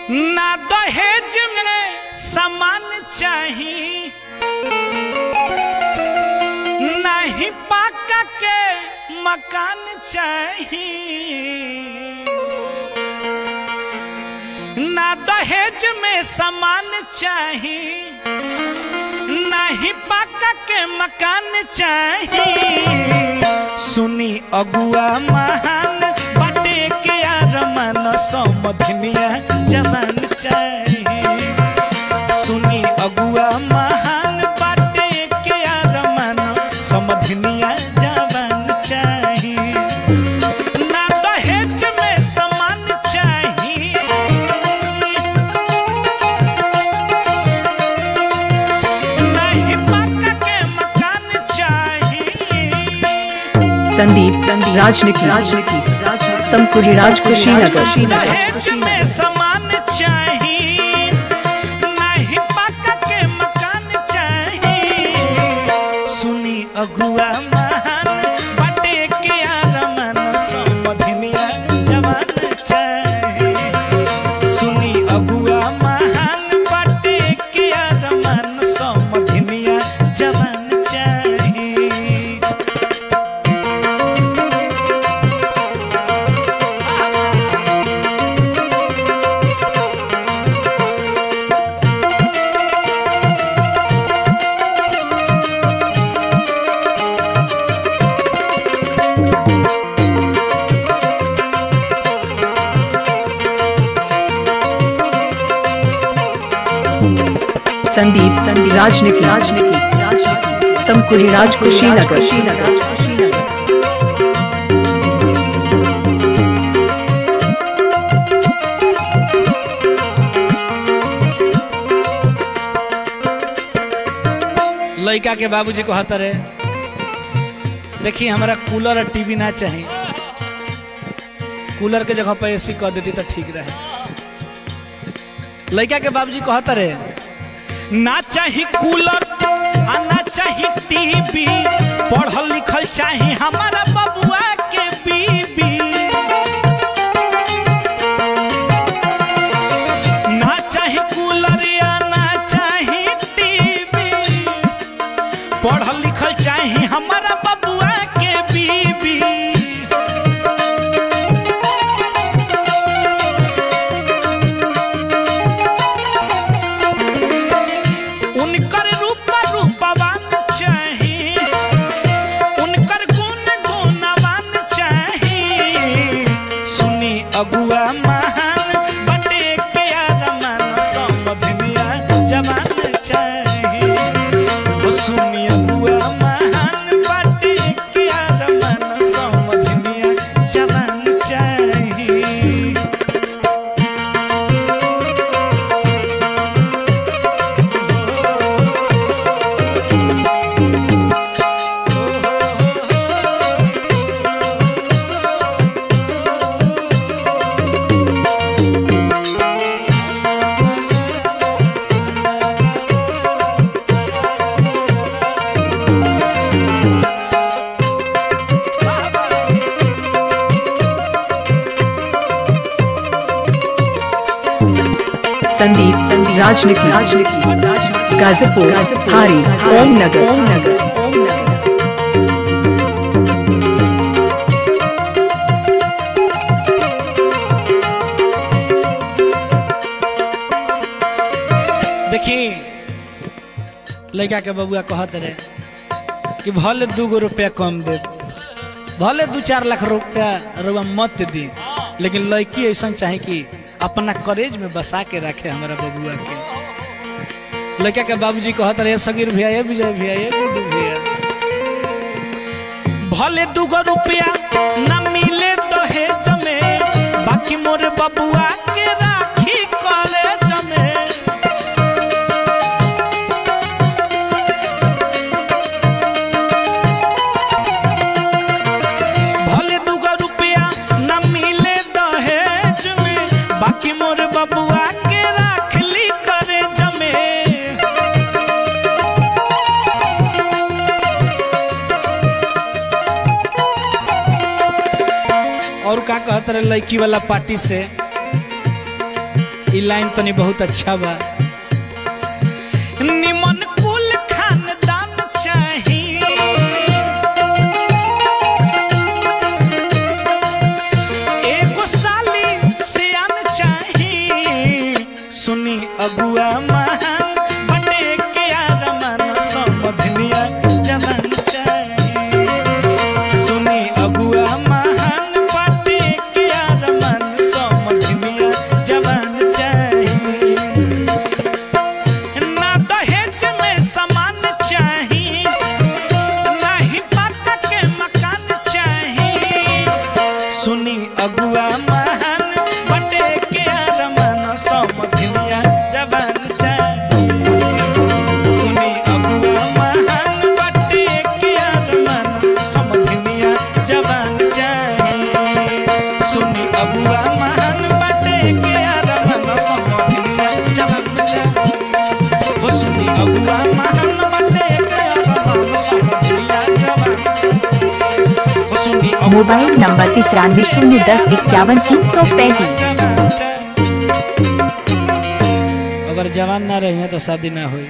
ना दहेज में सामान चाहिए, ना ही पाका के मकान चाहिए। ना दहेज में सामान चाहिए, ना ही पाका के मकान चाहिए। सुनी अगुआ महान बाटे के आरमान समधनिया जवान चाहिए। सुनी अगुआ महान बाटे के आरमान समधनिया जवान चाहिए। ना दहेज में सामान चाहिए, ना ही पाका के मकान चाहिए। संदीप राजनिकी तमकुरी राज कुशीनगर। दहेज में सामान चाहिए, ना ही पाका के मकान चाहिए। सुनी अगुआ महान बाटे के आरमान समधनिया जवान चाहिए। सुनी अगुआ महान बाटे के आरमान समधनिया जवान चाहिए। संदीप राजनिकी तमकुरी राज कुशीनगर। लड़का के बाबूजी को हतर है, देखिए हमारा कूलर और टीवी ना चाहिए, कूलर के जगह पर एसी कर देती तो ठीक रहे। लड़का के बाबूजी को हतर है, ना चाहिए कूलर आ ना चाहिए टीवी, पढ़ल लिखल चाहिए हमारा बबुआ के बीबी। ना चाहिए कूलर या ना चाहिए टीवी, पढ़ल लिखल चाहिए हमारा बबुआ के बीबी। उनकर रूपवान चाहिए, उनकर गुणवान चाहिए। सुनी अगुआ महान बटे के आरमान समधनिया जवान चाहिए। सुनी अगुआ महान बटे के आरमान समधनिया जवान चाहिए। संदीप राजनिकी गाजीपुर हारी ओम नगर। देखिए लड़का के बबुआ कहत रहे कि भले 2 रुपया कम दे, भले 2-4 लाख रुपया रुपया मत दी, लेकिन लड़की ऐसा चाहे कि अपना करेज में बसा के रखे हमारा बबुआ के। लड़का के बाबूजी कहत रहे सगीर भैया, ये विजय भैया, ये गुड्डू भैया, भले 2 रुपया न मिले दहेज में, बाकी मोर बबुआ के राखी कॉलेज में। भले 2 रुपया न मिले दहेज में, बाकी मोर बबुआ के राखली करे जमे। और का कहते रहे लड़की वाला पार्टी से ई लाइन तनी बहुत अच्छा बा। निमन कुल खानदान चाही, एगो साली सियान चाही, सुनी अगुआ महान बटे के आरमान समधनिया जवान चाही, सुनी अगुआ महान बटे के आरमान समधनिया जवान चाही। ना दहेज में सामान चाही, ना ही पक्का के मकान चाही, सुनी अगुआ महान बटे के आरमान समधनिया जवान चाही, सुनी अगुआ महान बटे के आरमान समधनिया जवान चाही, सुनी अगुआ महान बटे के आरमान समधनिया जवान चाही, हो सुनी अगुआ महान बटे के आरमान समधनिया जवान चाही, हो सुनी मोबाइल नंबर 9501015335। अगर जवान ना रही तो शादी ना हुई।